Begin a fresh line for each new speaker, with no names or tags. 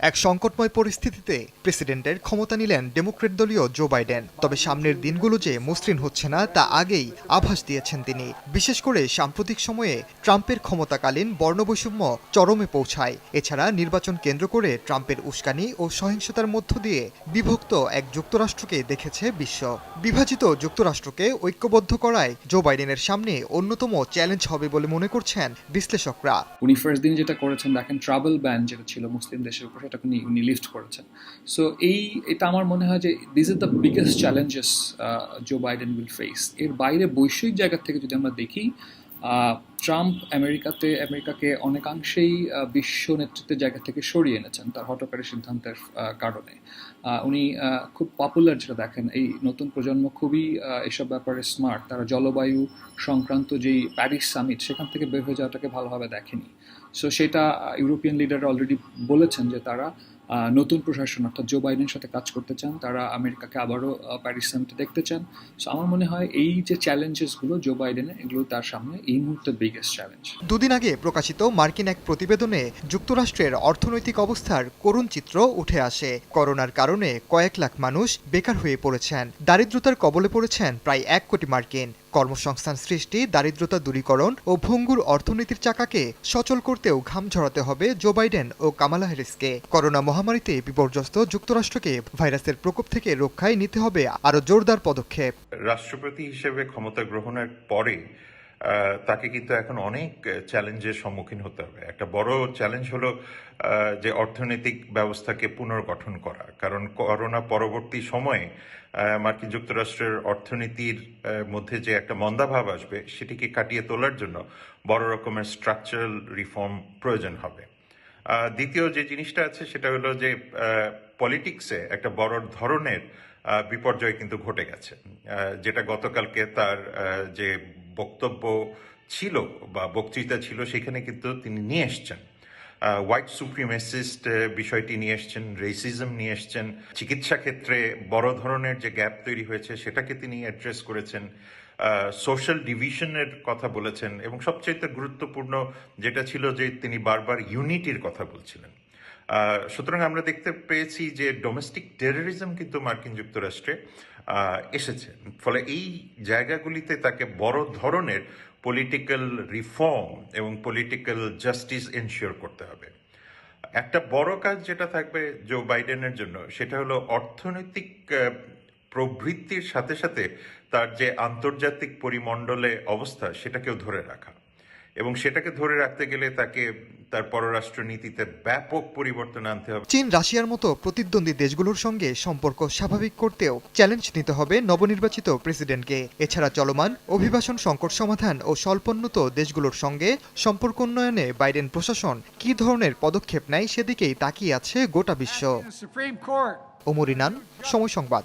এক সংকটময় পরিস্থিতিতে প্রেসিডেন্টের ক্ষমতা নিলেন ডেমোক্রেট দলীয় জো বাইডেন। তবে সামনের দিনগুলো যে মসৃণ হচ্ছে না তা আগেই আভাস দিয়েছেন তিনি। বিশেষ করে সাম্প্রতিক সময়ে ট্রাম্পের ক্ষমতাকালীন বর্ণবৈষম্য চরমে পৌঁছায়। এছাড়া নির্বাচন কেন্দ্র করে ট্রাম্পের উস্কানি ও সহিংসতার মধ্য দিয়ে বিভক্ত এক যুক্তরাষ্ট্রকে দেখেছে বিশ্ব। বিভাজিত যুক্তরাষ্ট্রকে ঐক্যবদ্ধ করায় জো বাইডেনের সামনে অন্যতম চ্যালেঞ্জ হবে বলে মনে করছেন বিশ্লেষকরা।
উনি ফার্স্ট দিন যেটা করেছেন দেখেন, ট্রাভেল ব্যান যেটা ছিল মুসলিম দেশের উপর, সেটাকে উনি লিফট করেছেন। সো এটা আমার মনে হয় যে this is the biggest challenges Joe Biden will face. এর বাইরে বৈশ্বিক জায়গা থেকে যদি আমরা দেখি, ট্রাম্প আমেরিকাকে অনেকাংশেই বিশ্ব নেতৃত্বের জায়গা থেকে সরিয়ে এনেছেন তার হঠকারী সিদ্ধান্তের কারণে। উনি খুব পপুলার, যেটা দেখেন এই নতুন প্রজন্ম খুবই এসব ব্যাপারে স্মার্ট। তারা জলবায়ু সংক্রান্ত যেই প্যারিস সামিট, সেখান থেকে বের হয়ে যাওয়াটাকে ভালোভাবে দেখেনি। সো সেটা ইউরোপিয়ান লিডাররা অলরেডি বলেছেন যে তারা নতুন প্রশাসন অর্থাৎ জো বাইডেনের সাথে কাজ করতে চান, তারা আমেরিকাকে আবারও প্যারিস সামিটে দেখতে চান। সো আমার মনে হয় এই যে চ্যালেঞ্জেসগুলো জো বাইডেনের, এগুলো তার সামনে এই মুহূর্তে বিগেস্ট চ্যালেঞ্জ।
দুদিন আগে প্রকাশিত মার্কিন এক প্রতিবেদনে যুক্তরাষ্ট্রের অর্থনৈতিক অবস্থার করুণ চিত্র উঠে আসে। করোনার কারণে কয়েক লাখ মানুষ বেকার হয়ে পড়েছেন, দারিদ্রতার কবলে পড়েছেন প্রায় 1 কোটি মার্কিন। কর্মসংস্থান সৃষ্টি, দারিদ্রতা দূরীকরণ ও ভঙ্গুর অর্থনীতির চাকাকে সচল করতেও ঘাম ঝরাতে হবে জো বাইডেন ও কামালা হ্যারিসকে। করোনা মহামারীতে বিপর্যস্ত যুক্তরাষ্ট্রকে ভাইরাসের প্রকোপ থেকে রক্ষায় নিতে হবে আরও জোরদার পদক্ষেপ।
রাষ্ট্রপতি হিসেবে ক্ষমতা গ্রহণের পরে তাকে কিন্তু এখন অনেক চ্যালেঞ্জের সম্মুখীন হতে হবে। একটা বড় চ্যালেঞ্জ হলো যে অর্থনৈতিক ব্যবস্থাকে পুনর্গঠন করা, কারণ করোনা পরবর্তী সময়ে মার্কিন যুক্তরাষ্ট্রের অর্থনীতির মধ্যে যে একটা মন্দাভাব আসবে, সেটিকে কাটিয়ে তোলার জন্য বড় রকমের স্ট্রাকচারাল রিফর্ম প্রয়োজন হবে। দ্বিতীয় যে জিনিসটা আছে সেটা হলো যে পলিটিক্সে একটা বড় ধরনের বিপর্যয় কিন্তু ঘটে গেছে, যেটা গতকালকে তার যে বক্তব্য ছিল বা বক্তৃতা ছিল সেখানে কিন্তু তিনি নিয়ে এসছেন। হোয়াইট সুপ্রিমেসিস্ট বিষয়টি নিয়ে এসছেন, রেসিজম নিয়ে এসছেন, চিকিৎসা ক্ষেত্রে বড় ধরনের যে গ্যাপ তৈরি হয়েছে সেটাকে তিনি অ্যাড্রেস করেছেন, সোশ্যাল ডিভিশনের কথা বলেছেন, এবং সবচেয়ে গুরুত্বপূর্ণ যেটা ছিল যে তিনি বারবার ইউনিটির কথা বলছিলেন। সুতরাং আমরা দেখতে পেয়েছি যে ডোমেস্টিক টেররিজম কিন্তু মার্কিন যুক্তরাষ্ট্রে এসেছে। ফলে এই জায়গাগুলিতে তাকে বড় ধরনের পলিটিক্যাল রিফর্ম এবং পলিটিক্যাল জাস্টিস এনশিওর করতে হবে। একটা বড় কাজ যেটা থাকবে জো বাইডেনের জন্য, সেটা হলো অর্থনৈতিক প্রবৃদ্ধির সাথে সাথে তার যে আন্তর্জাতিক পরিমণ্ডলে অবস্থা সেটাকেও ধরে রাখা, এবং সেটাকে ধরে রাখতে গেলে তাকে তার পররাষ্ট্র নীতিতে ব্যাপক পরিবর্তন আনতে হবে।
চীন, রাশিয়ার মতো প্রতিদ্বন্দ্বী দেশগুলোর সঙ্গে সম্পর্ক স্বাভাবিক করতেও চ্যালেঞ্জ নিতে হবে নবনির্বাচিত প্রেসিডেন্টকে। এছাড়া চলমান অভিবাসন সংকট সমাধান ও স্বল্পোন্নত দেশগুলোর সঙ্গে সম্পর্ক উন্নয়নে বাইডেন প্রশাসন কী ধরনের পদক্ষেপ নেয় সেদিকেই তাকিয়ে আছে গোটা বিশ্ব। ওমর ইনান, সময় সংবাদ।